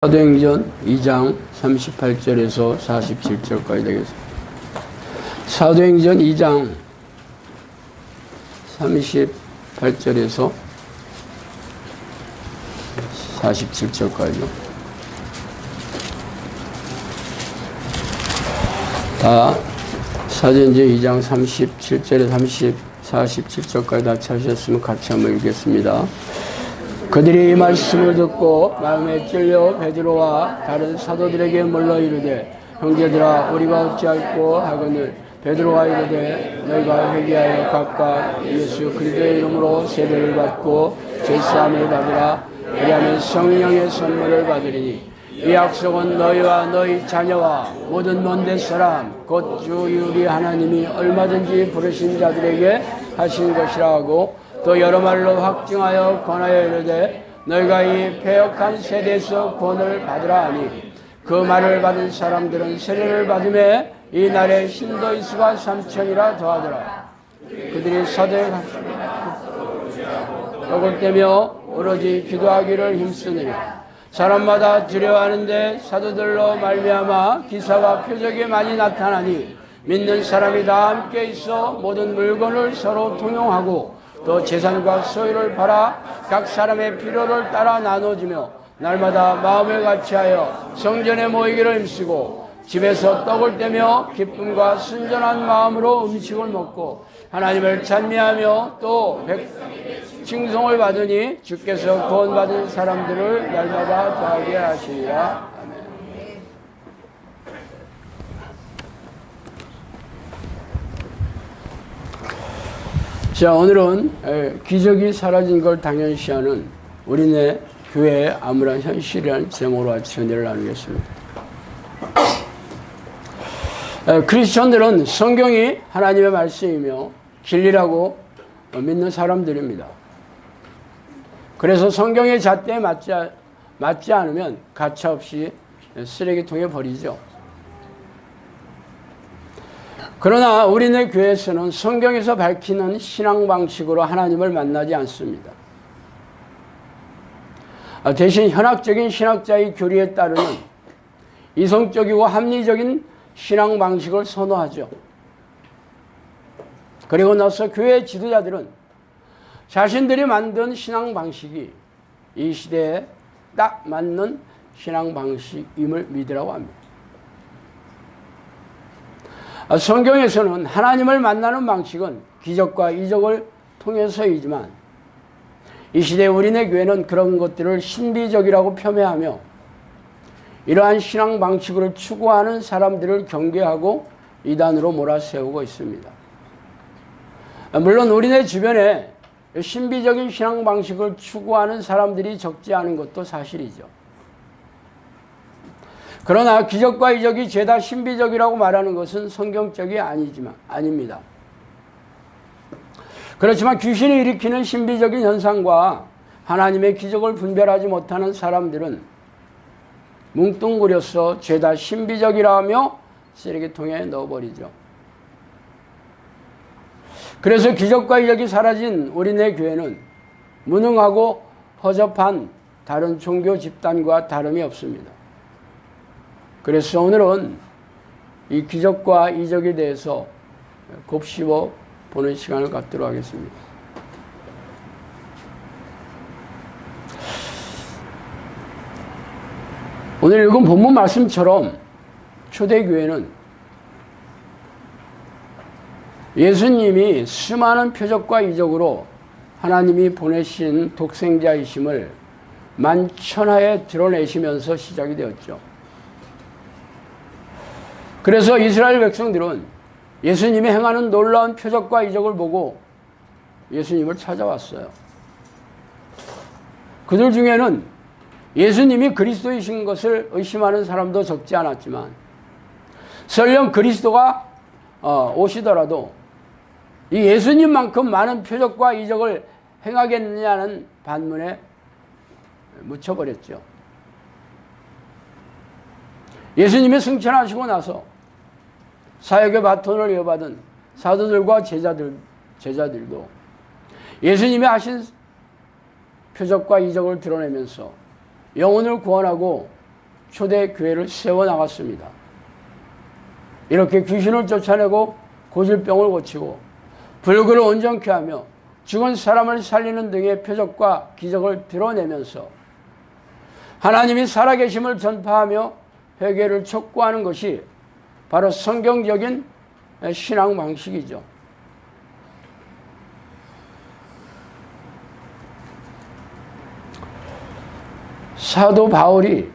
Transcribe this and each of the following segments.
사도행전 2장 38절에서 47절까지 되겠습니다. 사도행전 2장 38절에서 47절까지요. 다 사도행전 2장 37절에 47절까지 다 찾으셨으면 같이 한번 읽겠습니다. 그들이 이 말씀을 듣고 마음에 찔려 베드로와 다른 사도들에게 물러 이르되, 형제들아, 우리가 어찌할꼬 하거늘 베드로가 이르되, 너희가 회개하여 각각 예수 그리스도의 이름으로 세례를 받고 제사함을 받으라. 그리하면 성령의 선물을 받으리니 이 약속은 너희와 너희 자녀와 모든 먼데 사람 곧 주 우리 하나님이 얼마든지 부르신 자들에게 하신 것이라 하고, 또 여러 말로 확증하여 권하여 이르되, 너희가 이 패역한 세대에서 구원을 받으라 하니, 그 말을 받은 사람들은 세례를 받음에 이 날에 신도이수가 3천이라 더하더라. 그들이 사도에 떡을 떼며 오로지 기도하기를 힘쓰느니 사람마다 두려워하는데 사도들로 말미암아 기사와 표적이 많이 나타나니, 믿는 사람이 다 함께 있어 모든 물건을 서로 통용하고 또 재산과 소유를 팔아 각 사람의 필요를 따라 나눠주며 날마다 마음을 같이하여 성전에 모이기를 힘쓰고 집에서 떡을 떼며 기쁨과 순전한 마음으로 음식을 먹고 하나님을 찬미하며 또 칭송을 받으니 주께서 구원받은 사람들을 날마다 더하게 하시리라. 자, 오늘은 기적이 사라진 걸 당연시하는 우리네 교회의 암울한 현실이라는 제목으로 같이 은혜를 나누겠습니다. 크리스천들은 성경이 하나님의 말씀이며 진리라고 믿는 사람들입니다. 그래서 성경의 잣대에 맞지 않으면 가차없이 쓰레기통에 버리죠. 그러나 우리네 교회에서는 성경에서 밝히는 신앙 방식으로 하나님을 만나지 않습니다. 대신 현학적인 신학자의 교리에 따르는 이성적이고 합리적인 신앙 방식을 선호하죠. 그리고 나서 교회 지도자들은 자신들이 만든 신앙 방식이 이 시대에 딱 맞는 신앙 방식임을 믿으라고 합니다. 성경에서는 하나님을 만나는 방식은 기적과 이적을 통해서이지만 이 시대 우리네 교회는 그런 것들을 신비적이라고 폄훼하며 이러한 신앙 방식을 추구하는 사람들을 경계하고 이단으로 몰아세우고 있습니다. 물론 우리네 주변에 신비적인 신앙 방식을 추구하는 사람들이 적지 않은 것도 사실이죠. 그러나 기적과 이적이 죄다 신비적이라고 말하는 것은 성경적이 아닙니다. 그렇지만 귀신이 일으키는 신비적인 현상과 하나님의 기적을 분별하지 못하는 사람들은 뭉뚱그려서 죄다 신비적이라 하며 쓰레기통에 넣어버리죠. 그래서 기적과 이적이 사라진 우리네 교회는 무능하고 허접한 다른 종교 집단과 다름이 없습니다. 그래서 오늘은 이 기적과 이적에 대해서 곱씹어 보는 시간을 갖도록 하겠습니다. 오늘 읽은 본문 말씀처럼 초대교회는 예수님이 수많은 표적과 이적으로 하나님이 보내신 독생자이심을 만천하에 드러내시면서 시작이 되었죠. 그래서 이스라엘 백성들은 예수님이 행하는 놀라운 표적과 이적을 보고 예수님을 찾아왔어요. 그들 중에는 예수님이 그리스도이신 것을 의심하는 사람도 적지 않았지만 설령 그리스도가 오시더라도 이 예수님만큼 많은 표적과 이적을 행하겠느냐는 반문에 묻혀버렸죠. 예수님이 승천하시고 나서 사역의 바톤을 이어받은 사도들과 제자들도 예수님이 하신 표적과 이적을 드러내면서 영혼을 구원하고 초대 교회를 세워나갔습니다. 이렇게 귀신을 쫓아내고 고질병을 고치고 불교를 온전케 하며 죽은 사람을 살리는 등의 표적과 기적을 드러내면서 하나님이 살아계심을 전파하며 회개를 촉구하는 것이 바로 성경적인 신앙 방식이죠. 사도 바울이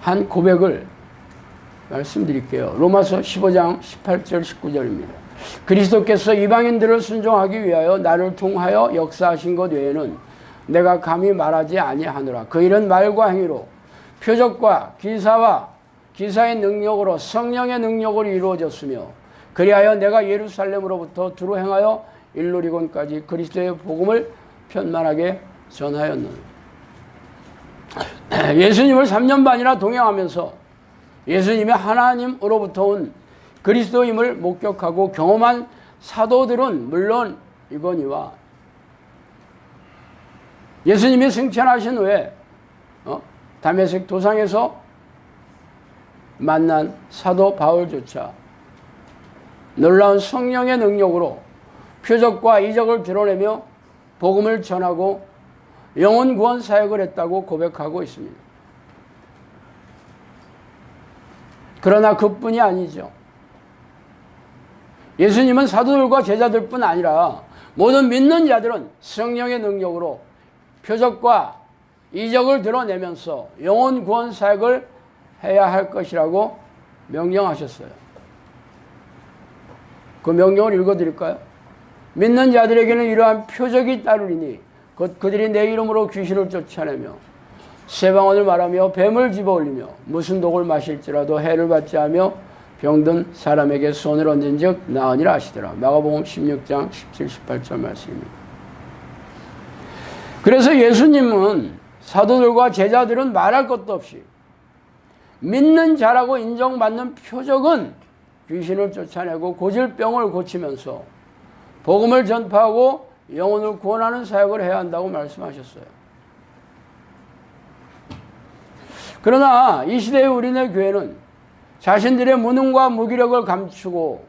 한 고백을 말씀드릴게요. 로마서 15장 18절 19절입니다. 그리스도께서 이방인들을 순종하기 위하여 나를 통하여 역사하신 것 외에는 내가 감히 말하지 아니하노라. 그 일은 말과 행위로 표적과 기사와 기사의 능력으로 성령의 능력으로 이루어졌으며 그리하여 내가 예루살렘으로부터 두루 행하여 일루리곤까지 그리스도의 복음을 편만하게 전하였노라. 예수님을 3년 반이나 동행하면서 예수님의 하나님으로부터 온 그리스도임을 목격하고 경험한 사도들은 물론 이거니와 예수님이 승천하신 후에 다메섹 도상에서 만난 사도 바울조차 놀라운 성령의 능력으로 표적과 이적을 드러내며 복음을 전하고 영혼 구원 사역을 했다고 고백하고 있습니다. 그러나 그뿐이 아니죠. 예수님은 사도들과 제자들뿐 아니라 모든 믿는 자들은 성령의 능력으로 표적과 이적을 드러내면서 영혼 구원 사역을 해야 할 것이라고 명령하셨어요. 그 명령을 읽어드릴까요? 믿는 자들에게는 이러한 표적이 따르리니 곧 그들이 내 이름으로 귀신을 쫓아내며 새 방언을 말하며 뱀을 집어올리며 무슨 독을 마실지라도 해를 받지 하며 병든 사람에게 손을 얹은 즉 나으니라 하시더라. 마가복음 16장 17, 18절 말씀입니다. 그래서 예수님은 사도들과 제자들은 말할 것도 없이 믿는 자라고 인정받는 표적은 귀신을 쫓아내고 고질병을 고치면서 복음을 전파하고 영혼을 구원하는 사역을 해야 한다고 말씀하셨어요. 그러나 이 시대의 우리네 교회는 자신들의 무능과 무기력을 감추고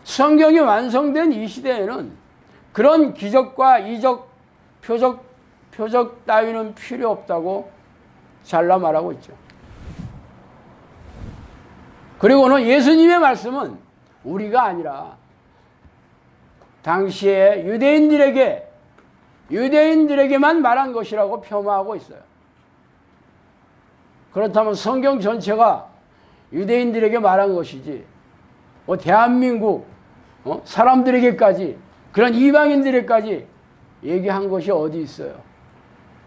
성경이 완성된 이 시대에는 그런 기적과 이적, 표적 따위는 필요 없다고 잘라 말하고 있죠. 그리고는 예수님의 말씀은 우리가 아니라 당시에 유대인들에게만 말한 것이라고 폄하하고 있어요. 그렇다면 성경 전체가 유대인들에게 말한 것이지 대한민국 사람들에게까지 그런 이방인들에게까지 얘기한 것이 어디 있어요?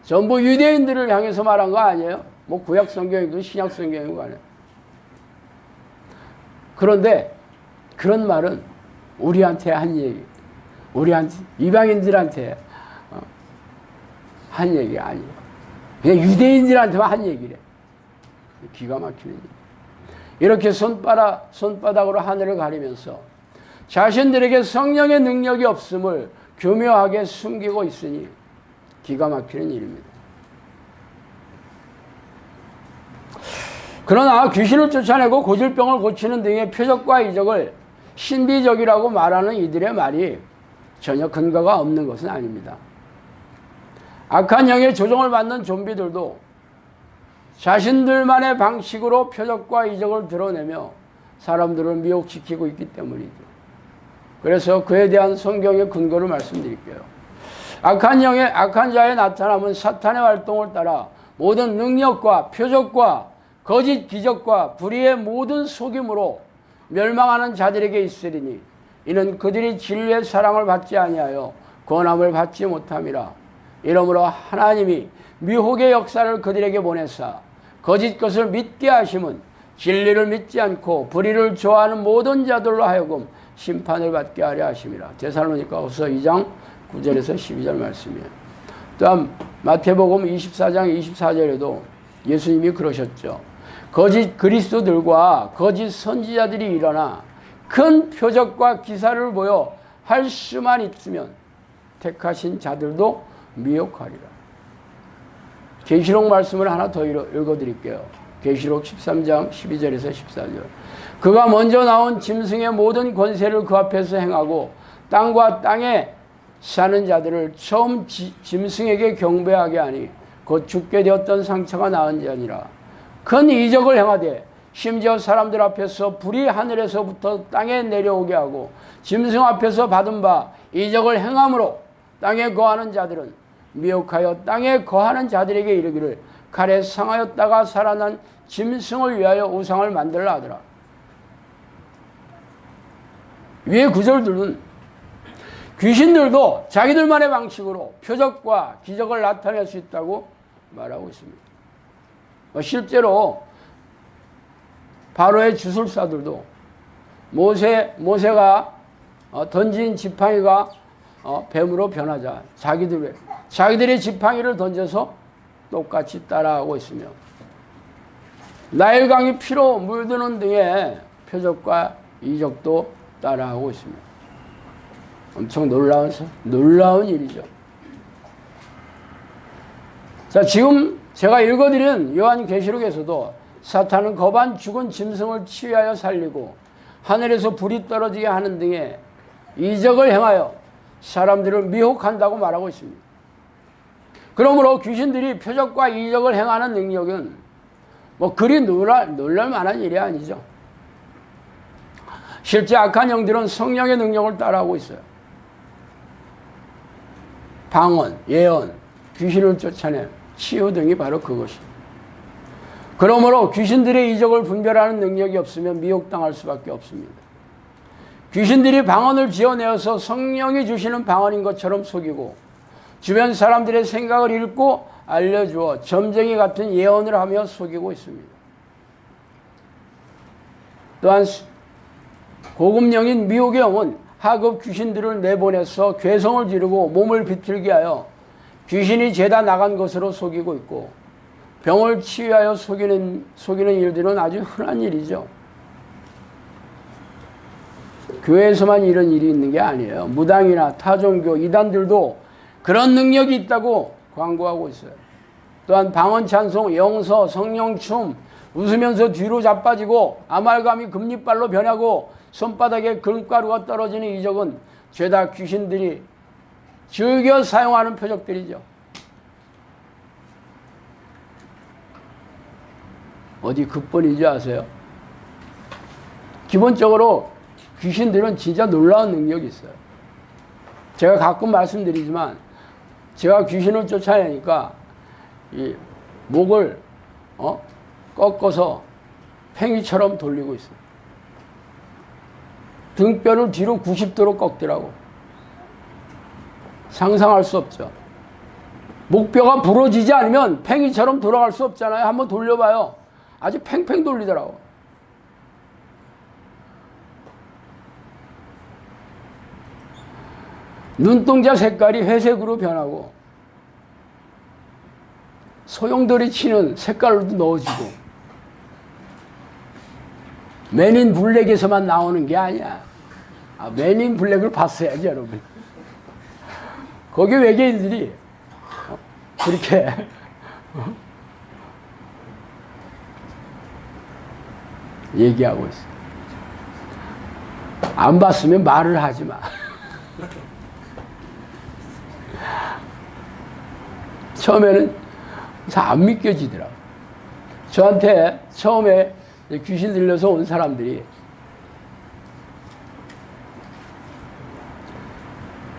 전부 유대인들을 향해서 말한 거 아니에요? 구약 성경이든 신약 성경이든 간에. 그런데 그런 말은 우리한테 한 얘기, 우리한테 이방인들한테 한 얘기가 아니에요. 그냥 유대인들한테만 한 얘기래. 기가 막히는 얘기. 이렇게 손바닥으로 하늘을 가리면서 자신들에게 성령의 능력이 없음을 교묘하게 숨기고 있으니 기가 막히는 일입니다. 그러나 귀신을 쫓아내고 고질병을 고치는 등의 표적과 이적을 신비적이라고 말하는 이들의 말이 전혀 근거가 없는 것은 아닙니다. 악한 영의 조종을 받는 좀비들도 자신들만의 방식으로 표적과 이적을 드러내며 사람들을 미혹시키고 있기 때문이죠. 그래서 그에 대한 성경의 근거를 말씀드릴게요. 악한 자의 나타남은 사탄의 활동을 따라 모든 능력과 표적과 거짓 기적과 불의의 모든 속임으로 멸망하는 자들에게 있으리니 이는 그들이 진리의 사랑을 받지 아니하여 권함을 받지 못함이라. 이러므로 하나님이 미혹의 역사를 그들에게 보내사 거짓 것을 믿게 하심은 진리를 믿지 않고 불의를 좋아하는 모든 자들로 하여금 심판을 받게 하려 하심이라. 데살로니가후서 2장 9절에서 12절 말씀이에요. 또한 마태복음 24장 24절에도 예수님이 그러셨죠. 거짓 그리스도들과 거짓 선지자들이 일어나 큰 표적과 기사를 보여 할 수만 있으면 택하신 자들도 미혹하리라. 계시록 말씀을 하나 더 읽어드릴게요. 계시록 13장 12절에서 14절. 그가 먼저 나온 짐승의 모든 권세를 그 앞에서 행하고 땅과 땅에 사는 자들을 처음 짐승에게 경배하게 하니 곧 죽게 되었던 상처가 나은 자니라. 큰 이적을 행하되 심지어 사람들 앞에서 불이 하늘에서부터 땅에 내려오게 하고 짐승 앞에서 받은 바 이적을 행함으로 땅에 거하는 자들은 미혹하여 땅에 거하는 자들에게 이르기를 칼에 상하였다가 살아난 짐승을 위하여 우상을 만들라 하더라. 위의 구절들은 귀신들도 자기들만의 방식으로 표적과 기적을 나타낼 수 있다고 말하고 있습니다. 실제로 바로의 주술사들도 모세가 던진 지팡이가 뱀으로 변하자 자기들의 지팡이를 던져서 똑같이 따라하고 있으며 나일강이 피로 물드는 등의 표적과 이적도 따라하고 있습니다. 엄청 놀라운 일이죠. 자, 지금 제가 읽어드린 요한계시록에서도 사탄은 거반 죽은 짐승을 치유하여 살리고 하늘에서 불이 떨어지게 하는 등의 이적을 행하여 사람들을 미혹한다고 말하고 있습니다. 그러므로 귀신들이 표적과 이적을 행하는 능력은 그리 놀랄 만한 일이 아니죠. 실제 악한 영들은 성령의 능력을 따라하고 있어요. 방언, 예언, 귀신을 쫓아내 치유 등이 바로 그것입니다. 그러므로 귀신들의 이적을 분별하는 능력이 없으면 미혹당할 수밖에 없습니다. 귀신들이 방언을 지어내어서 성령이 주시는 방언인 것처럼 속이고 주변 사람들의 생각을 읽고 알려주어 점쟁이 같은 예언을 하며 속이고 있습니다. 또한 고급령인 미혹의 영은 하급 귀신들을 내보내서 괴성을 지르고 몸을 비틀게 하여 귀신이 죄다 나간 것으로 속이고 있고 병을 치유하여 속이는 일들은 아주 흔한 일이죠. 교회에서만 이런 일이 있는 게 아니에요. 무당이나 타종교, 이단들도 그런 능력이 있다고 광고하고 있어요. 또한 방언 찬송, 영서, 성령춤, 웃으면서 뒤로 자빠지고 아말감이 금리빨로 변하고 손바닥에 금가루가 떨어지는 이적은 죄다 귀신들이 즐겨 사용하는 표적들이죠. 어디 그뿐이지 아세요? 기본적으로 귀신들은 진짜 놀라운 능력이 있어요. 제가 가끔 말씀드리지만 제가 귀신을 쫓아내니까 이 목을 꺾어서 팽이처럼 돌리고 있어요. 등뼈를 뒤로 90도로 꺾더라고. 상상할 수 없죠. 목뼈가 부러지지 않으면 팽이처럼 돌아갈 수 없잖아요. 한번 돌려봐요. 아주 팽팽 돌리더라고. 눈동자 색깔이 회색으로 변하고 소용돌이 치는 색깔로도 넣어지고 맨인 블랙에서만 나오는 게 아니야. 맨인 블랙을 봤어야지 여러분. 거기 외계인들이 그렇게 얘기하고 있어. 안 봤으면 말을 하지 마. 처음에는 잘 안 믿겨지더라고. 저한테 처음에 귀신 들려서 온 사람들이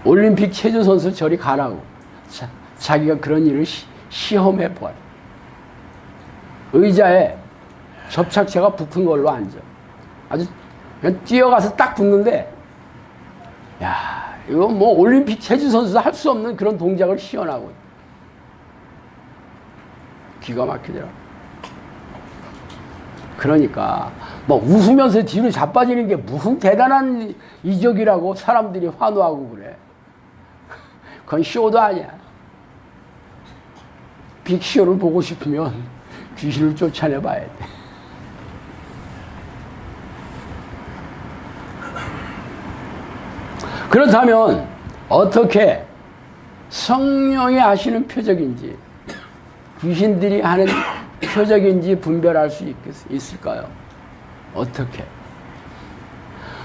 올림픽 체조선수 저리 가라고. 자기가 그런 일을 시험해 보아. 의자에 접착제가 붙은 걸로 앉아. 아주 그냥 뛰어가서 딱 붙는데, 야, 이거 뭐 올림픽 체조선수도 할 수 없는 그런 동작을 시연하고 있다. 기가 막히더라. 그러니까 뭐 웃으면서 뒤로 자빠지는 게 무슨 대단한 이적이라고 사람들이 환호하고 그래. 그건 쇼도 아니야. 빅쇼를 보고 싶으면 귀신을 쫓아내 봐야 돼. 그렇다면 어떻게 성령이 하시는 표적인지 귀신들이 하는 표적인지 분별할 수 있을까요? 어떻게?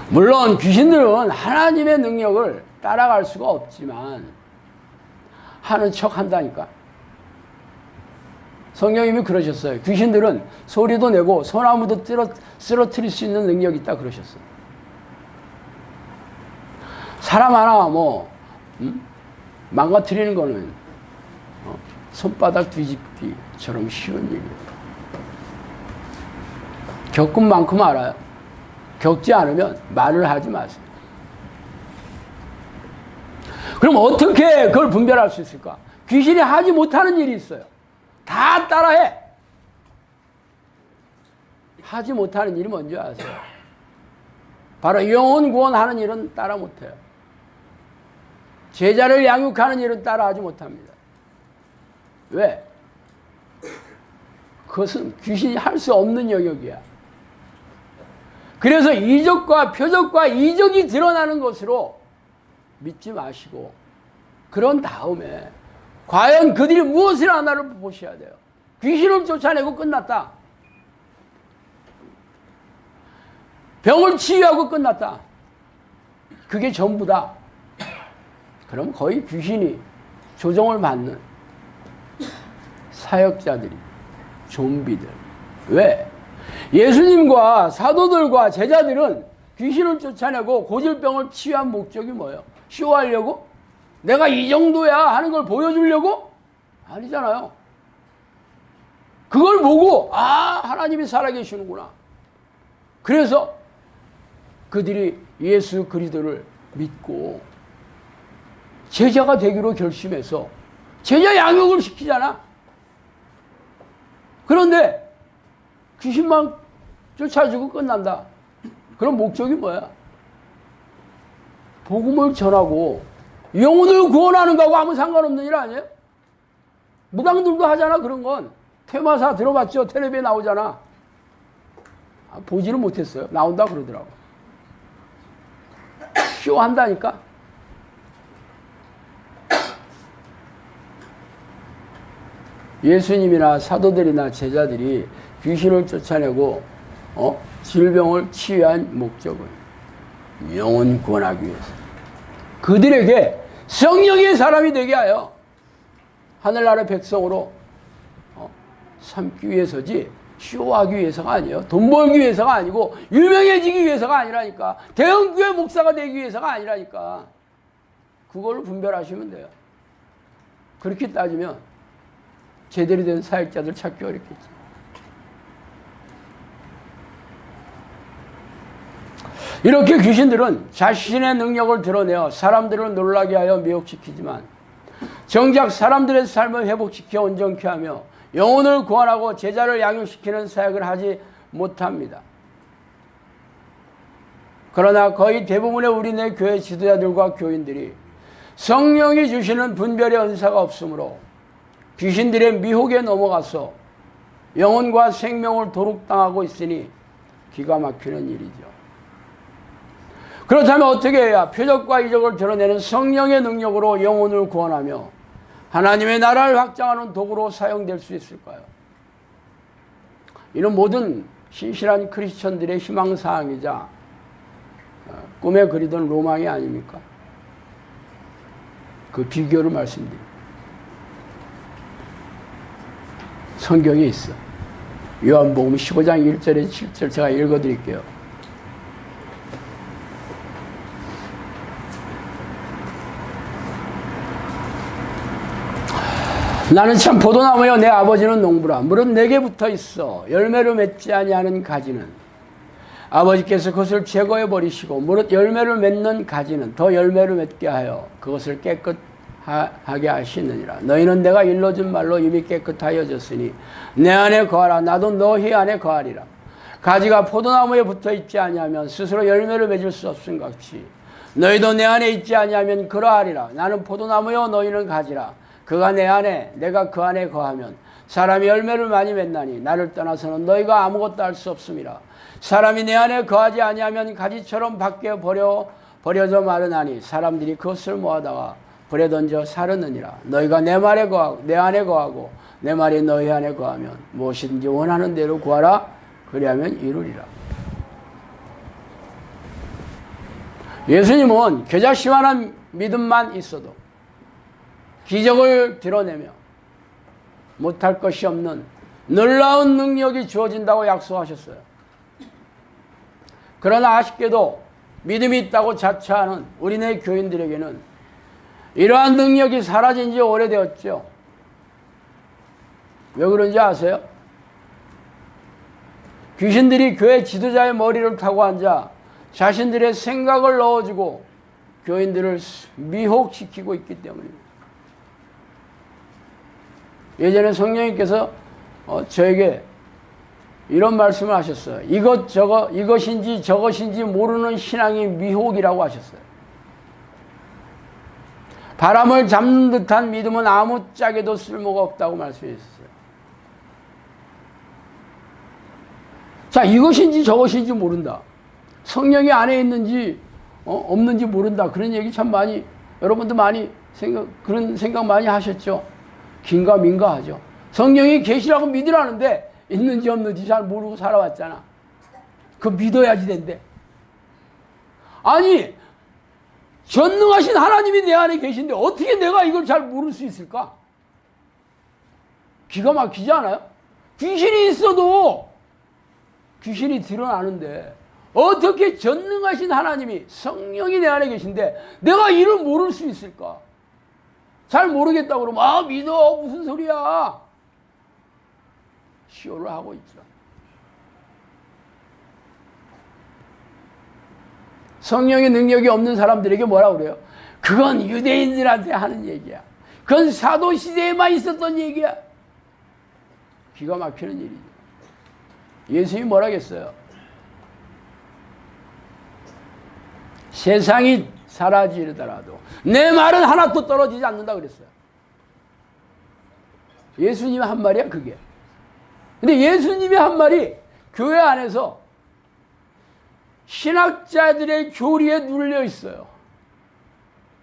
물론 귀신들은 하나님의 능력을 따라갈 수가 없지만 하는 척 한다니까. 성령님이 그러셨어요. 귀신들은 소리도 내고 소나무도 쓰러뜨릴 수 있는 능력이 있다 그러셨어요. 사람 하나 망가뜨리는 거는 손바닥 뒤집기처럼 쉬운 일이에요. 겪은 만큼 알아요. 겪지 않으면 말을 하지 마세요. 그럼 어떻게 그걸 분별할 수 있을까? 귀신이 하지 못하는 일이 있어요. 다 따라해. 하지 못하는 일이 뭔지 아세요? 바로 영혼 구원하는 일은 따라 못해요. 제자를 양육하는 일은 따라하지 못합니다. 왜? 그것은 귀신이 할 수 없는 영역이야. 그래서 이적과 표적과 이적이 드러나는 것으로 믿지 마시고 그런 다음에 과연 그들이 무엇을 하나를 보셔야 돼요. 귀신을 쫓아내고 끝났다. 병을 치유하고 끝났다. 그게 전부다. 그럼 거의 귀신이 조종을 받는 사역자들이, 좀비들. 왜? 예수님과 사도들과 제자들은 귀신을 쫓아내고 고질병을 치유한 목적이 뭐예요? 쇼하려고? 내가 이 정도야 하는 걸 보여주려고? 아니잖아요. 그걸 보고 하나님이 살아계시는구나. 그래서 그들이 예수 그리스도를 믿고 제자가 되기로 결심해서 제자 양육을 시키잖아. 그런데 귀신만 쫓아주고 끝난다. 그럼 목적이 뭐야? 복음을 전하고 영혼을 구원하는 거하고 아무 상관없는 일 아니에요? 무당들도 하잖아. 그런 건 퇴마사 들어봤죠? 텔레비에 나오잖아. 보지는 못했어요. 나온다 그러더라고. 쇼 한다니까. 예수님이나 사도들이나 제자들이 귀신을 쫓아내고 질병을 치유한 목적은 영혼 구원하기 위해서 그들에게 성령의 사람이 되게 하여 하늘나라의 백성으로 삼기 위해서지 쇼하기 위해서가 아니에요. 돈 벌기 위해서가 아니고 유명해지기 위해서가 아니라니까. 대형교회 목사가 되기 위해서가 아니라니까. 그걸로 분별하시면 돼요. 그렇게 따지면 제대로 된 사역자들 찾기 어렵겠지. 이렇게 귀신들은 자신의 능력을 드러내어 사람들을 놀라게 하여 미혹시키지만 정작 사람들의 삶을 회복시켜 온전케 하며 영혼을 구원하고 제자를 양육시키는 사역을 하지 못합니다. 그러나 거의 대부분의 우리네 교회 지도자들과 교인들이 성령이 주시는 분별의 은사가 없으므로 귀신들의 미혹에 넘어가서 영혼과 생명을 도둑당하고 있으니 기가 막히는 일이죠. 그렇다면 어떻게 해야 표적과 이적을 드러내는 성령의 능력으로 영혼을 구원하며 하나님의 나라를 확장하는 도구로 사용될 수 있을까요? 이는 모든 신실한 크리스천들의 희망사항이자 꿈에 그리던 로망이 아닙니까? 그 비교를 말씀드립니다. 성경에 있어. 요한복음 15장 1절에 7절 제가 읽어드릴게요. 나는 참 포도나무여 내 아버지는 농부라. 무릇 내게 붙어 있어 열매를 맺지 아니하는 가지는 아버지께서 그것을 제거해 버리시고 무릇 열매를 맺는 가지는 더 열매를 맺게 하여 그것을 깨끗하게 하시느니라. 너희는 내가 일러준 말로 이미 깨끗하여졌으니 내 안에 거하라. 나도 너희 안에 거하리라. 가지가 포도나무에 붙어 있지 아니하면 스스로 열매를 맺을 수 없음 같이 너희도 내 안에 있지 아니하면 그러하리라. 나는 포도나무여 너희는 가지라. 그가 내 안에 내가 그 안에 거하면 사람이 열매를 많이 맺나니 나를 떠나서는 너희가 아무것도 할 수 없음이라. 사람이 내 안에 거하지 아니하면 가지처럼 밖에 버려져 마르나니 사람들이 그것을 모아다가 불에 던져 사르느니라. 너희가 내 안에 거하고 내 말이 너희 안에 거하면 무엇이든지 원하는 대로 구하라. 그리하면 이루리라. 예수님은 겨자씨만한 믿음만 있어도 기적을 드러내며 못할 것이 없는 놀라운 능력이 주어진다고 약속하셨어요. 그러나 아쉽게도 믿음이 있다고 자처하는 우리네 교인들에게는 이러한 능력이 사라진 지 오래되었죠. 왜 그런지 아세요? 귀신들이 교회 지도자의 머리를 타고 앉아 자신들의 생각을 넣어주고 교인들을 미혹시키고 있기 때문입니다. 예전에 성령님께서 저에게 이런 말씀을 하셨어요. 이것인지 저것인지 모르는 신앙이 미혹이라고 하셨어요. 바람을 잡는 듯한 믿음은 아무짝에도 쓸모가 없다고 말씀하셨어요. 자, 이것인지 저것인지 모른다. 성령이 안에 있는지 없는지 모른다. 그런 얘기 참 많이, 여러분도 많이 그런 생각 많이 하셨죠? 긴가민가하죠. 성령이 계시라고 믿으라는데 있는지 없는지 잘 모르고 살아왔잖아. 그거 믿어야지 된대. 아니, 전능하신 하나님이 내 안에 계신데 어떻게 내가 이걸 잘 모를 수 있을까? 기가 막히지 않아요? 귀신이 있어도 귀신이 드러나는데 어떻게 전능하신 하나님이 성령이 내 안에 계신데 내가 이를 모를 수 있을까? 잘 모르겠다고 그러면 아 믿어 무슨 소리야? 시호를 하고 있죠. 성령의 능력이 없는 사람들에게 뭐라 그래요? 그건 유대인들한테 하는 얘기야. 그건 사도시대에만 있었던 얘기야. 기가 막히는 일이죠. 예수님이 뭐라 했어요? 세상이 사라지더라도 내 말은 하나도 떨어지지 않는다 그랬어요. 예수님의 한 말이야 그게. 근데 예수님의 한 말이 교회 안에서 신학자들의 교리에 눌려 있어요.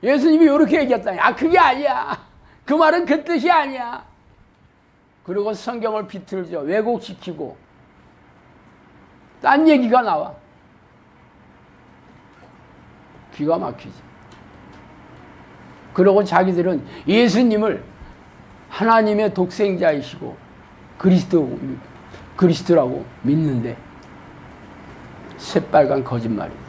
예수님이 이렇게 얘기했다니 아 그게 아니야. 그 말은 그 뜻이 아니야. 그리고 성경을 비틀죠. 왜곡시키고 딴 얘기가 나와. 기가 막히지. 그러고 자기들은 예수님을 하나님의 독생자이시고 그리스도라고 믿는데 새빨간 거짓말이에요.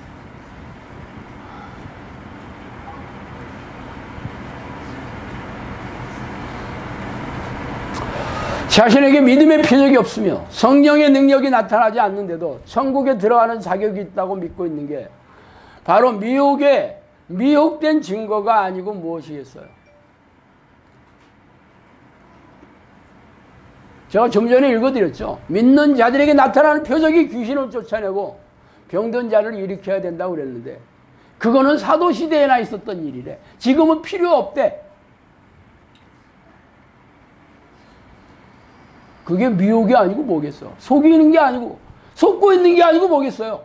자신에게 믿음의 표적이 없으며 성령의 능력이 나타나지 않는데도 천국에 들어가는 자격이 있다고 믿고 있는 게 바로 미혹된 증거가 아니고 무엇이겠어요? 제가 좀 전에 읽어드렸죠. 믿는 자들에게 나타나는 표적이 귀신을 쫓아내고 병든 자를 일으켜야 된다고 그랬는데 그거는 사도시대에나 있었던 일이래. 지금은 필요 없대. 그게 미혹이 아니고 뭐겠어? 속이는 게 아니고 속고 있는 게 아니고 뭐겠어요?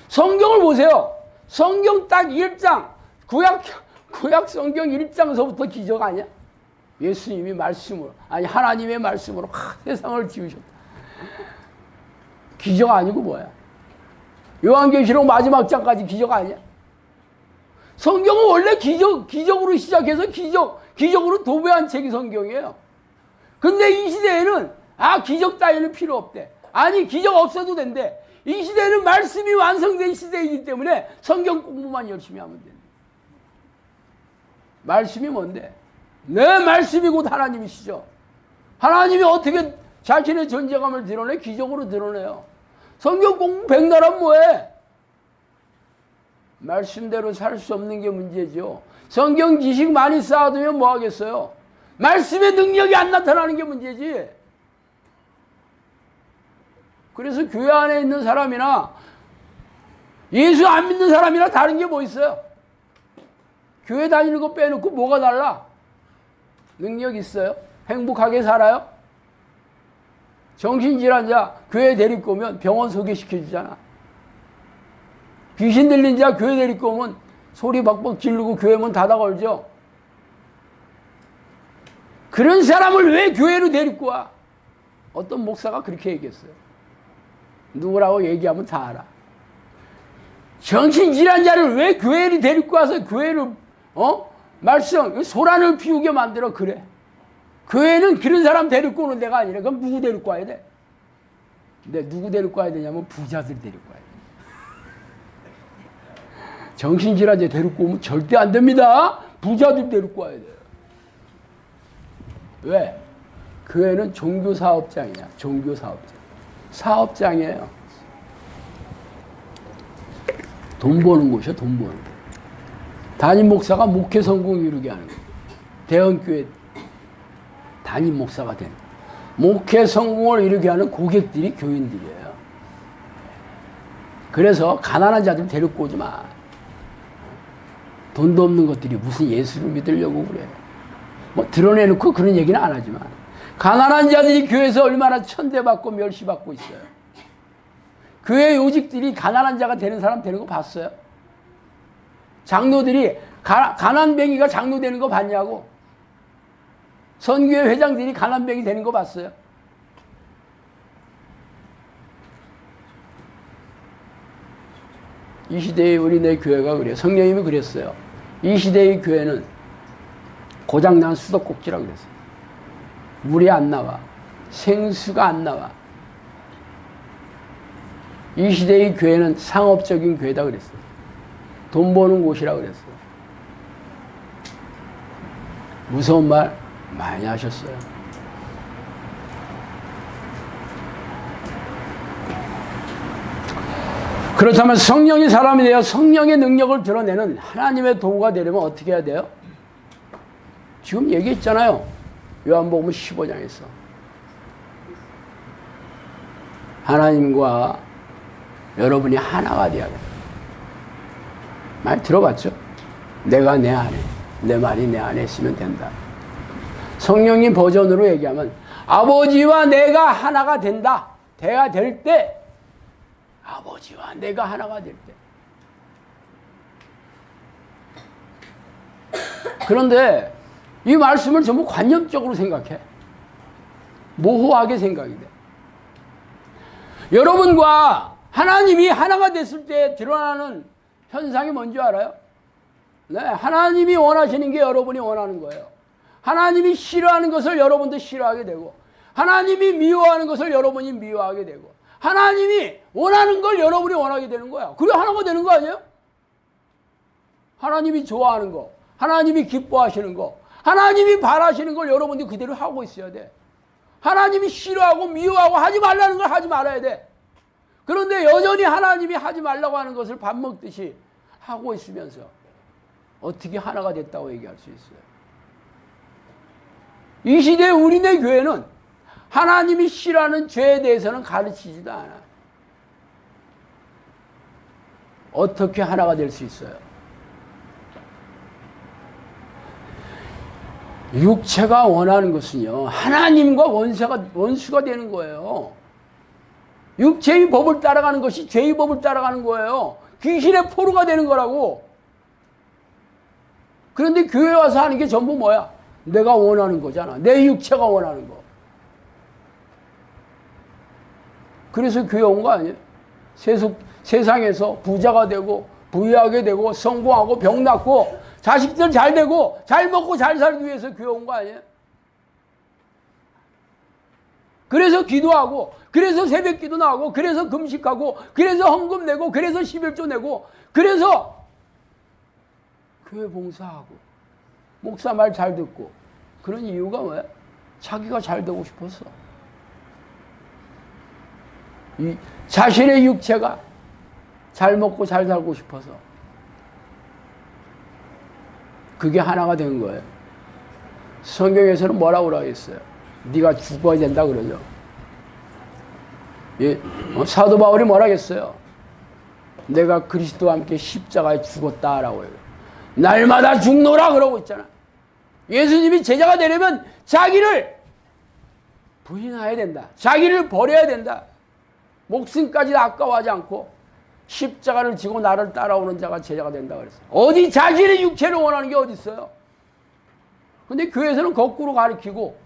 성경을 보세요. 성경 딱 1장 구약 성경 1장서부터 기적 아니야? 예수님이 말씀으로 아니 하나님의 말씀으로 세상을 지으셨다. 기적 아니고 뭐야? 요한계시록 마지막 장까지 기적 아니야? 성경은 원래 기적으로 시작해서 기적으로 도배한 책이 성경이에요. 근데 이 시대에는 기적 따위는 필요 없대. 아니 기적 없어도 된대. 이 시대는 말씀이 완성된 시대이기 때문에 성경 공부만 열심히 하면 된대. 말씀이 뭔데? 내 말씀이 곧 하나님이시죠. 하나님이 어떻게 자신의 존재감을 드러내? 기적으로 드러내요. 성경 공부 백날 하면 뭐해? 말씀대로 살 수 없는 게 문제죠. 성경 지식 많이 쌓아두면 뭐 하겠어요? 말씀의 능력이 안 나타나는 게 문제지. 그래서 교회 안에 있는 사람이나 예수 안 믿는 사람이나 다른 게 뭐 있어요? 교회 다니는 거 빼놓고 뭐가 달라? 능력 있어요? 행복하게 살아요? 정신질환자 교회 데리고 오면 병원 소개시켜주잖아. 귀신 들린 자 교회 데리고 오면 소리 박박 지르고 교회 문 닫아 걸죠. 그런 사람을 왜 교회로 데리고 와? 어떤 목사가 그렇게 얘기했어요. 누구라고 얘기하면 다 알아. 정신질환자를 왜 교회로 데리고 와서 교회를 말씀 소란을 피우게 만들어. 그래. 교회는 그런 사람 데리고 오는 데가 아니라 그럼 누구 데리고 와야 돼? 근데 누구 데리고 와야 되냐면 부자들 데리고 와야 돼. 정신질환자 데리고 오면 절대 안 됩니다. 부자들 데리고 와야 돼요. 왜? 교회는 종교사업장이야. 종교사업장. 사업장이에요. 돈 버는 곳이야. 돈 버는 곳. 담임 목사가 목회 성공 이루게 하는 거예요. 대형교회 담임 목사가 되는 거예요. 목회 성공을 이루게 하는 고객들이 교인들이에요. 그래서 가난한 자들 데리고 오지 마. 돈도 없는 것들이 무슨 예수를 믿으려고 그래. 뭐 드러내놓고 그런 얘기는 안 하지만 가난한 자들이 교회에서 얼마나 천대받고 멸시받고 있어요. 교회 요직들이 가난한 자가 되는 사람 되는 거 봤어요? 장로들이 가난뱅이가 장로 되는 거 봤냐고. 선교회 회장들이 가난뱅이 되는 거 봤어요? 이 시대의 우리네 교회가 그래요. 성령님이 그랬어요. 이 시대의 교회는 고장난 수도꼭지라고 그랬어요. 물이 안 나와. 생수가 안 나와. 이 시대의 교회는 상업적인 교회다 그랬어요. 돈 버는 곳이라고 그랬어요. 무서운 말 많이 하셨어요. 그렇다면 성령이 사람이 되어 성령의 능력을 드러내는 하나님의 도구가 되려면 어떻게 해야 돼요? 지금 얘기했잖아요. 요한복음 15장에서. 하나님과 여러분이 하나가 되어야 돼요. 많이 들어봤죠? 내가 내 안에, 내 말이 내 안에 있으면 된다. 성령님 버전으로 얘기하면 아버지와 내가 하나가 된다. 돼야 될 때, 아버지와 내가 하나가 될 때. 그런데 이 말씀을 전부 관념적으로 생각해. 모호하게 생각이 돼. 여러분과 하나님이 하나가 됐을 때 드러나는 현상이 뭔지 알아요? 네, 하나님이 원하시는 게 여러분이 원하는 거예요. 하나님이 싫어하는 것을 여러분도 싫어하게 되고, 하나님이 미워하는 것을 여러분이 미워하게 되고, 하나님이 원하는 걸 여러분이 원하게 되는 거야. 그래 하나가 되는 거 아니에요? 하나님이 좋아하는 거, 하나님이 기뻐하시는 거, 하나님이 바라시는 걸 여러분들이 그대로 하고 있어야 돼. 하나님이 싫어하고 미워하고 하지 말라는 걸 하지 말아야 돼. 그런데 여전히 하나님이 하지 말라고 하는 것을 밥 먹듯이 하고 있으면서 어떻게 하나가 됐다고 얘기할 수 있어요? 이 시대에 우리네 교회는 하나님이 싫어하는 죄에 대해서는 가르치지도 않아. 어떻게 하나가 될 수 있어요? 육체가 원하는 것은요, 하나님과 원수가 되는 거예요. 육체의 법을 따라가는 것이 죄의 법을 따라가는 거예요. 귀신의 포로가 되는 거라고. 그런데 교회 와서 하는 게 전부 뭐야? 내가 원하는 거잖아. 내 육체가 원하는 거. 그래서 교회 온 거 아니에요? 세상에서 부자가 되고 부유하게 되고 성공하고 병 낫고 자식들 잘 되고 잘 먹고 잘 살기 위해서 교회 온 거 아니에요? 그래서 기도하고, 그래서 새벽기도 나오고, 그래서 금식하고, 그래서 헌금 내고, 그래서 11조 내고, 그래서 교회 봉사하고, 목사 말 잘 듣고. 그런 이유가 뭐야? 자기가 잘 되고 싶어서. 이 자신의 육체가 잘 먹고 잘 살고 싶어서. 그게 하나가 된 거예요. 성경에서는 뭐라고 그러겠어요? 네가 죽어야 된다 그러죠. 예, 사도 바울이 뭐라 했어요? 내가 그리스도와 함께 십자가에 죽었다라고 해요. 날마다 죽노라 그러고 있잖아. 예수님이 제자가 되려면 자기를 부인해야 된다. 자기를 버려야 된다. 목숨까지 아까워하지 않고 십자가를 지고 나를 따라오는 자가 제자가 된다 그랬어요. 어디 자신의 육체를 원하는 게 어디 있어요? 근데 교회에서는 거꾸로 가르치고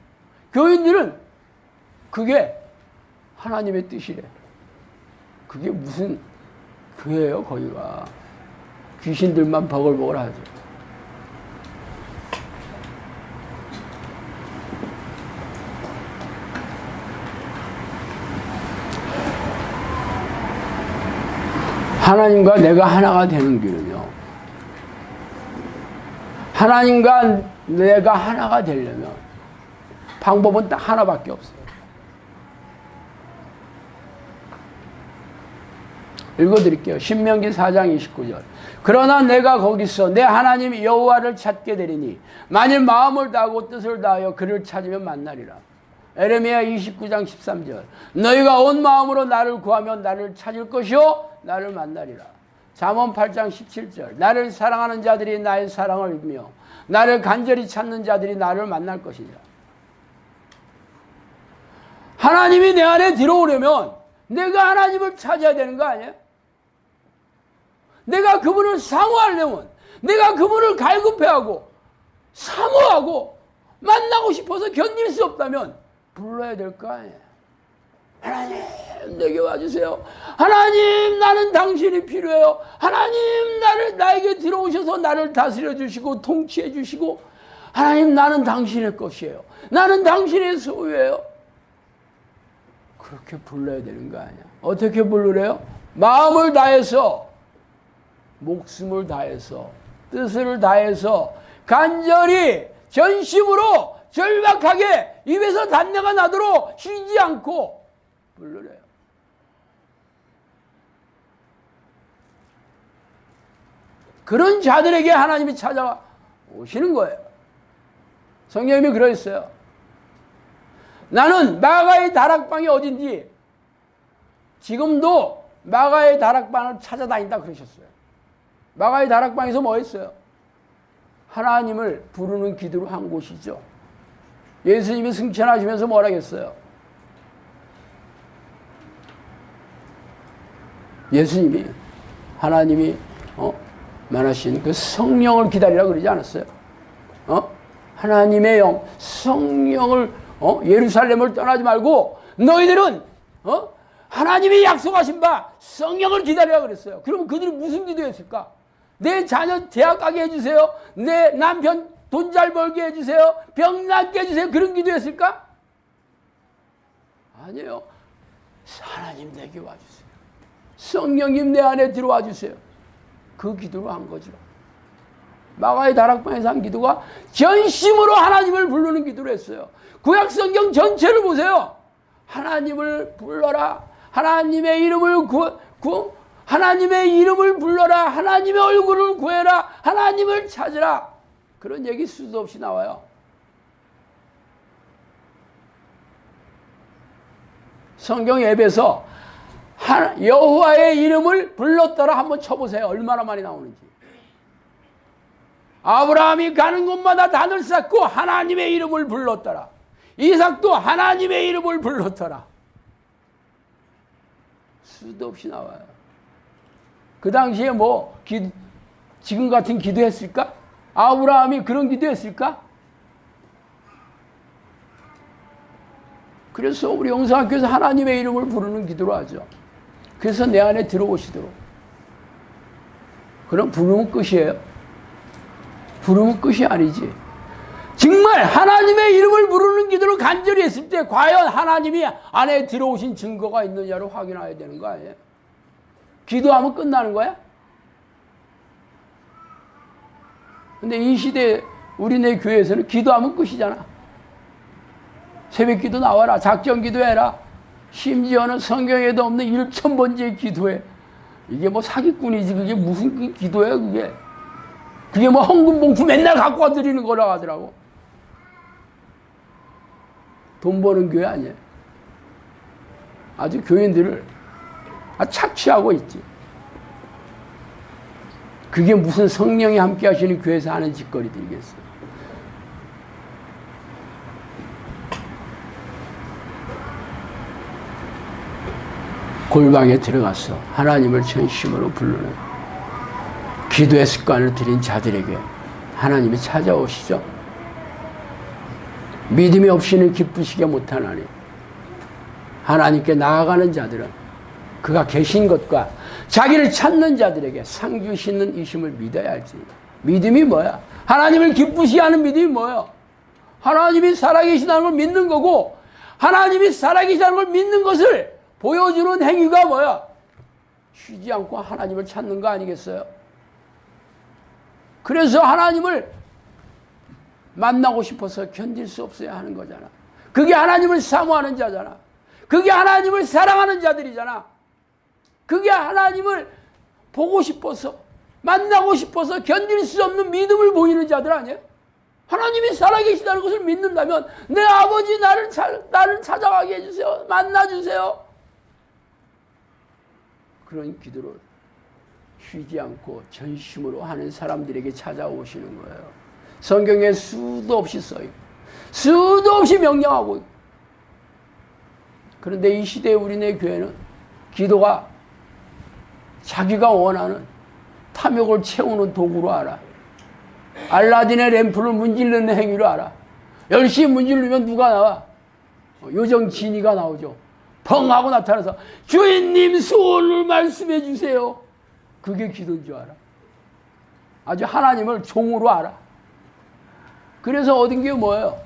교인들은 그게 하나님의 뜻이래. 그게 무슨 교회예요, 거기가. 귀신들만 버글버글 하죠. 하나님과 내가 하나가 되는 길은요, 하나님과 내가 하나가 되려면 방법은 딱 하나밖에 없어요. 읽어드릴게요. 신명기 4장 29절. 그러나 내가 거기서 내 하나님 여호와를 찾게 되리니 만일 마음을 다하고 뜻을 다하여 그를 찾으면 만나리라. 에레미야 29장 13절. 너희가 온 마음으로 나를 구하면 나를 찾을 것이요 나를 만나리라. 잠언 8장 17절. 나를 사랑하는 자들이 나의 사랑을 입며 나를 간절히 찾는 자들이 나를 만날 것이니라. 하나님이 내 안에 들어오려면 내가 하나님을 찾아야 되는 거 아니에요? 내가 그분을 사모하려면, 내가 그분을 갈급해하고 사모하고 만나고 싶어서 견딜 수 없다면 불러야 될 거 아니에요? 하나님 내게 와주세요. 하나님 나는 당신이 필요해요. 하나님 나에게 들어오셔서 나를 다스려 주시고 통치해 주시고, 하나님 나는 당신의 것이에요. 나는 당신의 소유예요. 그렇게 불러야 되는 거 아니야? 어떻게 부르래요? 마음을 다해서, 목숨을 다해서, 뜻을 다해서, 간절히, 전심으로, 절박하게 입에서 단내가 나도록 쉬지 않고 부르래요. 그런 자들에게 하나님이 찾아와 오시는 거예요. 성령님이 그러셨어요. 나는 마가의 다락방이 어딘지 지금도 마가의 다락방을 찾아다닌다 그러셨어요. 마가의 다락방에서 뭐 했어요? 하나님을 부르는 기도를 한 곳이죠. 예수님이 승천하시면서 뭐라 했어요? 예수님이 하나님이 만하신 그 성령을 기다리라 그러지 않았어요? 하나님의 영, 성령을 예루살렘을 떠나지 말고 너희들은 하나님이 약속하신 바 성령을 기다리라 그랬어요. 그러면 그들은 무슨 기도했을까? 내 자녀 대학 가게 해주세요. 내 남편 돈 잘 벌게 해주세요. 병 낫게 해주세요. 그런 기도했을까? 아니에요. 하나님 내게 와주세요. 성령님 내 안에 들어와 주세요. 그 기도로 한 거죠. 마가의 다락방에서 한 기도가 전심으로 하나님을 부르는 기도를 했어요. 구약 성경 전체를 보세요. 하나님을 불러라. 하나님의 이름을 하나님의 이름을 불러라. 하나님의 얼굴을 구해라. 하나님을 찾으라. 그런 얘기 수도 없이 나와요. 성경 앱에서 여호와의 이름을 불렀더라 한번 쳐보세요. 얼마나 많이 나오는지. 아브라함이 가는 곳마다 단을 쌓고 하나님의 이름을 불렀더라. 이삭도 하나님의 이름을 불렀더라. 수도 없이 나와요. 그 당시에 지금 같은 기도했을까? 아브라함이 그런 기도했을까? 그래서 우리 영성학교에서 하나님의 이름을 부르는 기도로 하죠. 그래서 내 안에 들어오시도록. 그럼 부르면 끝이에요? 부르면 끝이 아니지. 정말 하나님의 이름을 부르는 기도를 간절히 했을 때 과연 하나님이 안에 들어오신 증거가 있느냐를 확인해야 되는 거 아니에요? 기도하면 끝나는 거야? 근데 이 시대에 우리네 교회에서는 기도하면 끝이잖아. 새벽 기도 나와라. 작정 기도해라. 심지어는 성경에도 없는 1000번째 기도해. 이게 뭐 사기꾼이지. 그게 무슨 기도야 그게. 그게 뭐 헌금 봉투 맨날 갖고 와 드리는 거라고 하더라고. 돈 버는 교회 아니에요. 아주 교인들을 착취하고 있지. 그게 무슨 성령이 함께 하시는 교회에서 하는 짓거리들이겠어요. 골방에 들어가서 하나님을 전심으로 부르는 기도의 습관을 들인 자들에게 하나님이 찾아오시죠. 믿음이 없이는 기쁘시게 못하나니 하나님께 나아가는 자들은 그가 계신 것과 자기를 찾는 자들에게 상 주시는 이심을 믿어야 알지. 믿음이 뭐야? 하나님을 기쁘시게 하는 믿음이 뭐야? 하나님이 살아계시다는 걸 믿는 거고, 하나님이 살아계시다는 걸 믿는 것을 보여주는 행위가 뭐야? 쉬지 않고 하나님을 찾는 거 아니겠어요? 그래서 하나님을 만나고 싶어서 견딜 수 없어야 하는 거잖아. 그게 하나님을 사모하는 자잖아. 그게 하나님을 사랑하는 자들이잖아. 그게 하나님을 보고 싶어서, 만나고 싶어서 견딜 수 없는 믿음을 보이는 자들 아니에요? 하나님이 살아계시다는 것을 믿는다면 내 아버지 나를 찾아가게 해주세요. 만나주세요. 그런 기도를 쉬지 않고 전심으로 하는 사람들에게 찾아오시는 거예요. 성경에 수도 없이 써있고 수도 없이 명령하고 있고. 그런데 이 시대의 우리네 교회는 기도가 자기가 원하는 탐욕을 채우는 도구로 알아. 알라딘의 램프를 문지르는 행위로 알아. 열심히 문지르면 누가 나와? 요정 지니가 나오죠. 펑 하고 나타나서 주인님 소원을 말씀해 주세요. 그게 기도인 줄 알아. 아주 하나님을 종으로 알아. 그래서 얻은 게 뭐예요?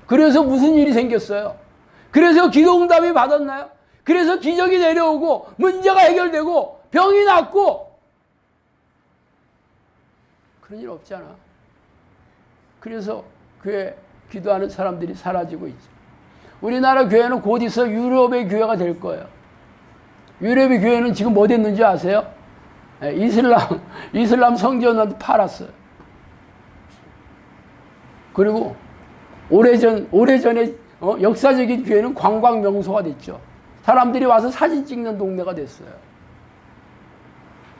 그래서 무슨 일이 생겼어요? 그래서 기도응답이 받았나요? 그래서 기적이 내려오고 문제가 해결되고 병이 낫고 그런 일 없잖아. 그래서 교회 기도하는 사람들이 사라지고 있죠. 우리나라 교회는 곧 있어 유럽의 교회가 될 거예요. 유럽의 교회는 지금 뭐 됐는지 아세요? 이슬람 성전한테 팔았어요. 그리고 오래전에 역사적인 교회는 관광 명소가 됐죠. 사람들이 와서 사진 찍는 동네가 됐어요.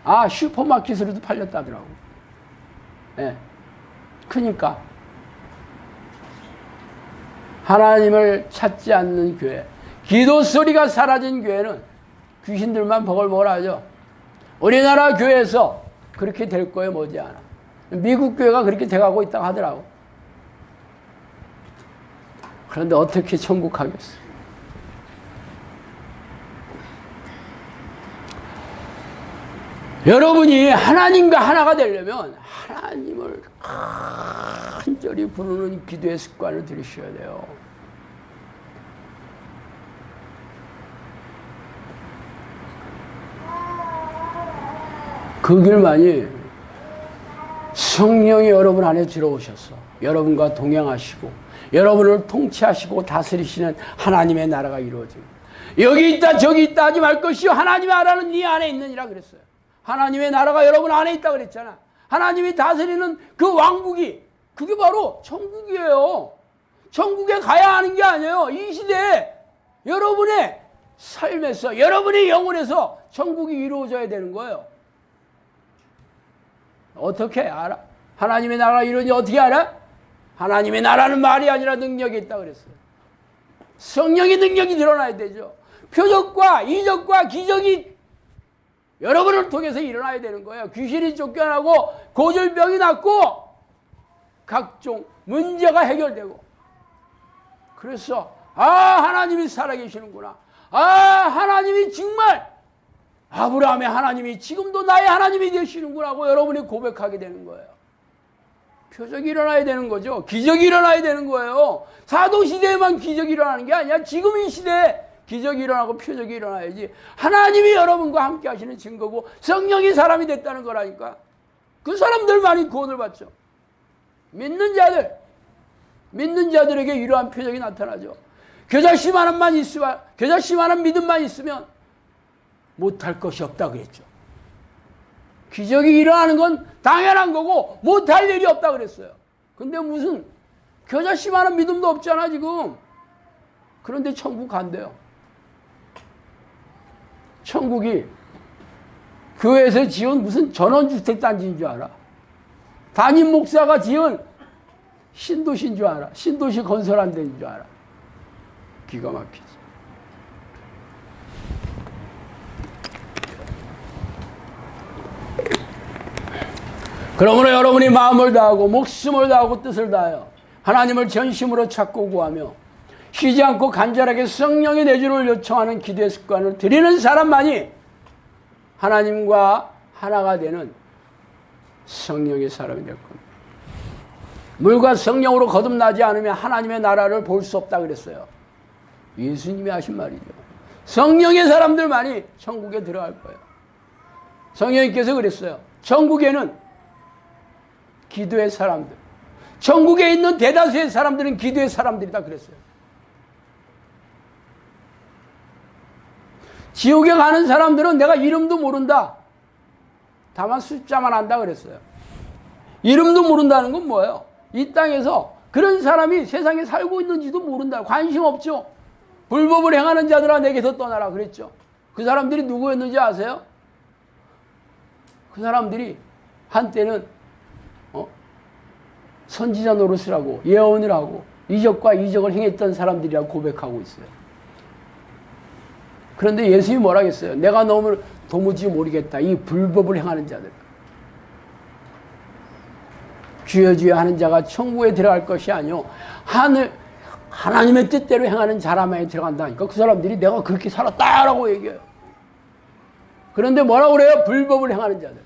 아, 슈퍼마켓으로도 팔렸다더라고. 예. 그러니까 하나님을 찾지 않는 교회, 기도 소리가 사라진 교회는 귀신들만 버글버글하죠. 우리나라 교회에서 그렇게 될 거에 머지않아. 미국 교회가 그렇게 돼가고 있다고 하더라고. 그런데 어떻게 천국 가겠어? 여러분이 하나님과 하나가 되려면 하나님을 간절히 부르는 기도의 습관을 들이셔야 돼요. 그 길만이 성령이 여러분 안에 들어오셔서 여러분과 동행하시고 여러분을 통치하시고 다스리시는 하나님의 나라가 이루어집니다. 여기 있다 저기 있다 하지 말 것이요 하나님의 나라는 네 안에 있느니라 그랬어요. 하나님의 나라가 여러분 안에 있다 그랬잖아. 하나님이 다스리는 그 왕국이 그게 바로 천국이에요. 천국에 가야 하는 게 아니에요. 이 시대에 여러분의 삶에서 여러분의 영혼에서 천국이 이루어져야 되는 거예요. 어떻게 알아? 하나님의 나라가 이루어지는지 어떻게 알아? 하나님의 나라는 말이 아니라 능력이 있다 그랬어요. 성령의 능력이 드러나야 되죠. 표적과 이적과 기적이 여러분을 통해서 일어나야 되는 거예요. 귀신이 쫓겨나고 고질병이 낫고 각종 문제가 해결되고. 그래서 하나님이 살아계시는구나. 하나님이 정말 아브라함의 하나님이 지금도 나의 하나님이 되시는구나 하고 여러분이 고백하게 되는 거예요. 표적이 일어나야 되는 거죠. 기적이 일어나야 되는 거예요. 사도시대에만 기적이 일어나는 게 아니야. 지금 이 시대에 기적이 일어나고 표적이 일어나야지. 하나님이 여러분과 함께 하시는 증거고 성령이 사람이 됐다는 거라니까. 그 사람들만이 구원을 받죠. 믿는 자들에게 이러한 표적이 나타나죠. 겨자씨만한 믿음만 있으면 못할 것이 없다 그랬죠. 기적이 일어나는 건 당연한 거고 못할 일이 없다 그랬어요. 근데 무슨 겨자씨만한 믿음도 없잖아 지금. 그런데 천국 간대요. 천국이 교회에서 지은 무슨 전원주택단지인 줄 알아? 담임 목사가 지은 신도시인 줄 알아? 신도시 건설한 데인 줄 알아? 기가 막히지. 그러므로 여러분이 마음을 다하고 목숨을 다하고 뜻을 다하여 하나님을 전심으로 찾고 구하며 쉬지 않고 간절하게 성령의 내주를 요청하는 기도의 습관을 들이는 사람만이 하나님과 하나가 되는 성령의 사람이 될 겁니다. 물과 성령으로 거듭나지 않으면 하나님의 나라를 볼 수 없다 그랬어요. 예수님이 하신 말이죠. 성령의 사람들만이 천국에 들어갈 거예요. 성령님께서 그랬어요. 천국에는 기도의 사람들, 천국에 있는 대다수의 사람들은 기도의 사람들이다 그랬어요. 지옥에 가는 사람들은 내가 이름도 모른다, 다만 숫자만 안다 그랬어요. 이름도 모른다는 건 뭐예요? 이 땅에서 그런 사람이 세상에 살고 있는지도 모른다. 관심 없죠. 불법을 행하는 자들아 내게서 떠나라 그랬죠. 그 사람들이 누구였는지 아세요? 그 사람들이 한때는 선지자 노릇을 하고 예언을 하고 이적과 이적을 행했던 사람들이라고 고백하고 있어요. 그런데 예수님이 뭐라 했어요? 내가 너무 도무지 모르겠다. 이 불법을 행하는 자들. 주여 주여 하는 자가 천국에 들어갈 것이 아니요 하나님의 뜻대로 행하는 자라만이 들어간다니까. 그 사람들이 내가 그렇게 살았다라고 얘기해요. 그런데 뭐라고 그래요? 불법을 행하는 자들.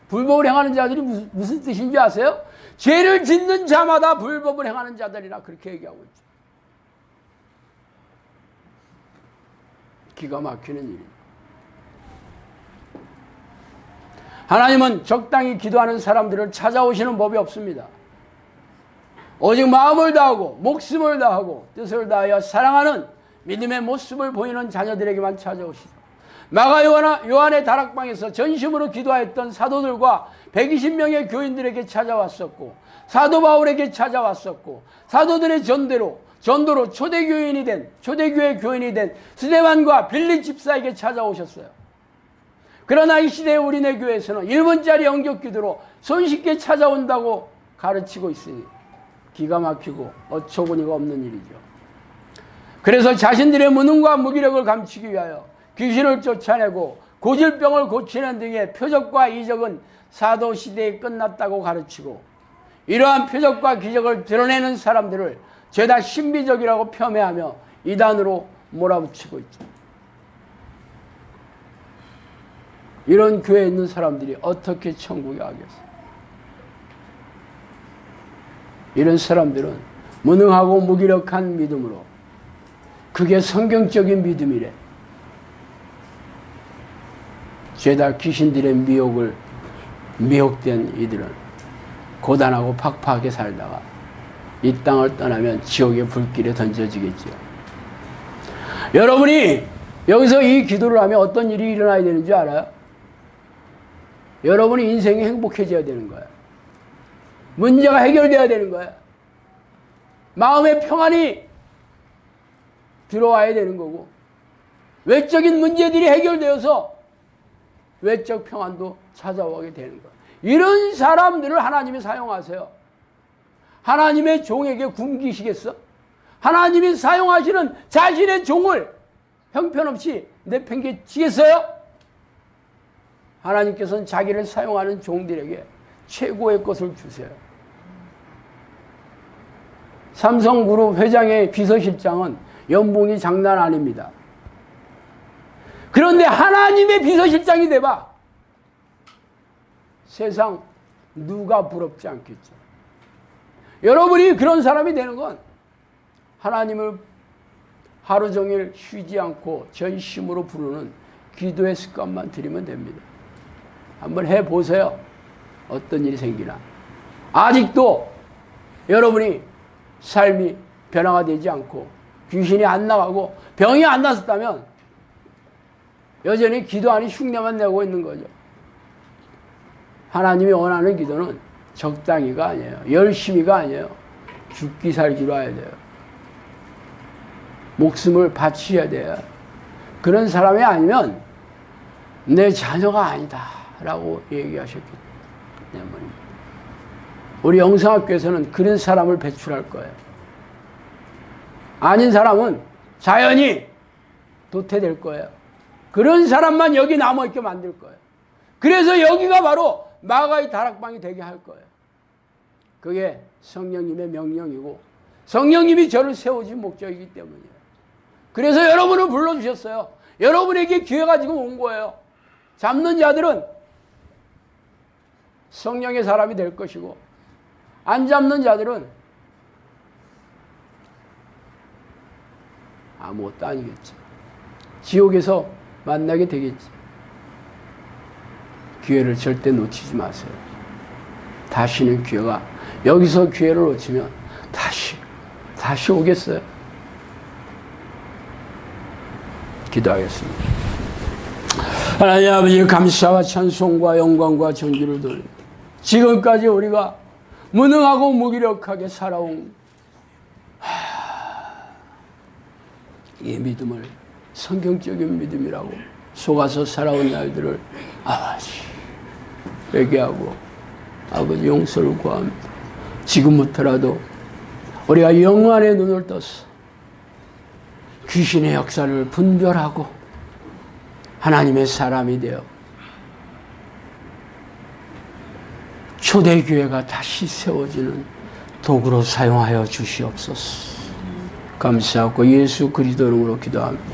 불법을 행하는 자들이 무슨 뜻인지 아세요? 죄를 짓는 자마다 불법을 행하는 자들이라 그렇게 얘기하고 있죠. 기가 막히는 일입니다. 하나님은 적당히 기도하는 사람들을 찾아오시는 법이 없습니다. 오직 마음을 다하고 목숨을 다하고 뜻을 다하여 사랑하는 믿음의 모습을 보이는 자녀들에게만 찾아오시죠. 마가 요한의 다락방에서 전심으로 기도하였던 사도들과 120명의 교인들에게 찾아왔었고, 사도 바울에게 찾아왔었고, 사도들의 전도로 초대교회 교인이 된 스데반과 빌립 집사에게 찾아오셨어요. 그러나 이 시대의 우리네 교회에서는 1분짜리 영적 기도로 손쉽게 찾아온다고 가르치고 있으니 기가 막히고 어처구니가 없는 일이죠. 그래서 자신들의 무능과 무기력을 감추기 위하여 귀신을 쫓아내고 고질병을 고치는 등의 표적과 이적은 사도 시대에 끝났다고 가르치고, 이러한 표적과 기적을 드러내는 사람들을 죄다 신비적이라고 폄훼하며 이단으로 몰아붙이고 있죠. 이런 교회에 있는 사람들이 어떻게 천국에 가겠어요? 이런 사람들은 무능하고 무기력한 믿음으로, 그게 성경적인 믿음이래. 죄다 귀신들의 미혹된 이들은 고단하고 팍팍하게 살다가 이 땅을 떠나면 지옥의 불길에 던져지겠지요. 여러분이 여기서 이 기도를 하면 어떤 일이 일어나야 되는지 알아요? 여러분이 인생이 행복해져야 되는 거예요. 문제가 해결돼야 되는 거예요. 마음의 평안이 들어와야 되는 거고, 외적인 문제들이 해결되어서 외적 평안도 찾아오게 되는 거예요. 이런 사람들을 하나님이 사용하세요. 하나님의 종에게 굶기시겠어? 하나님이 사용하시는 자신의 종을 형편없이 내팽개치겠어요? 하나님께서는 자기를 사용하는 종들에게 최고의 것을 주세요. 삼성그룹 회장의 비서실장은 연봉이 장난 아닙니다. 그런데 하나님의 비서실장이 돼봐. 세상 누가 부럽지 않겠죠. 여러분이 그런 사람이 되는 건 하나님을 하루 종일 쉬지 않고 전심으로 부르는 기도의 습관만 들이면 됩니다. 한번 해보세요. 어떤 일이 생기나. 아직도 여러분이 삶이 변화가 되지 않고 귀신이 안 나가고 병이 안 났었다면 여전히 기도하니 흉내만 내고 있는 거죠. 하나님이 원하는 기도는 적당히가 아니에요. 열심히가 아니에요. 죽기 살기로 해야 돼요. 목숨을 바치셔야 돼요. 그런 사람이 아니면 내 자녀가 아니다 라고 얘기하셨기 때문입니다. 우리 영성학교에서는 그런 사람을 배출할 거예요. 아닌 사람은 자연히 도태될 거예요. 그런 사람만 여기 남아있게 만들 거예요. 그래서 여기가 바로 마가의 다락방이 되게 할 거예요. 그게 성령님의 명령이고 성령님이 저를 세워준 목적이기 때문이에요. 그래서 여러분을 불러주셨어요. 여러분에게 기회가 지금 온 거예요. 잡는 자들은 성령의 사람이 될 것이고 안 잡는 자들은 아무것도 아니겠지. 지옥에서 만나게 되겠지. 기회를 절대 놓치지 마세요. 다시는 기회가, 여기서 기회를 놓치면 다시 오겠어요. 기도하겠습니다. 하나님 아버지, 감사와 찬송과 영광과 존귀를 돌립니다. 지금까지 우리가 무능하고 무기력하게 살아온 이 믿음을 성경적인 믿음이라고 속아서 살아온 날들을 아버지 회개하고 아버지 용서를 구합니다. 지금부터라도 우리가 영안의 눈을 떠서 귀신의 역사를 분별하고 하나님의 사람이 되어 초대교회가 다시 세워지는 도구로 사용하여 주시옵소서. 감사하고 예수 그리스도 이름으로 기도합니다.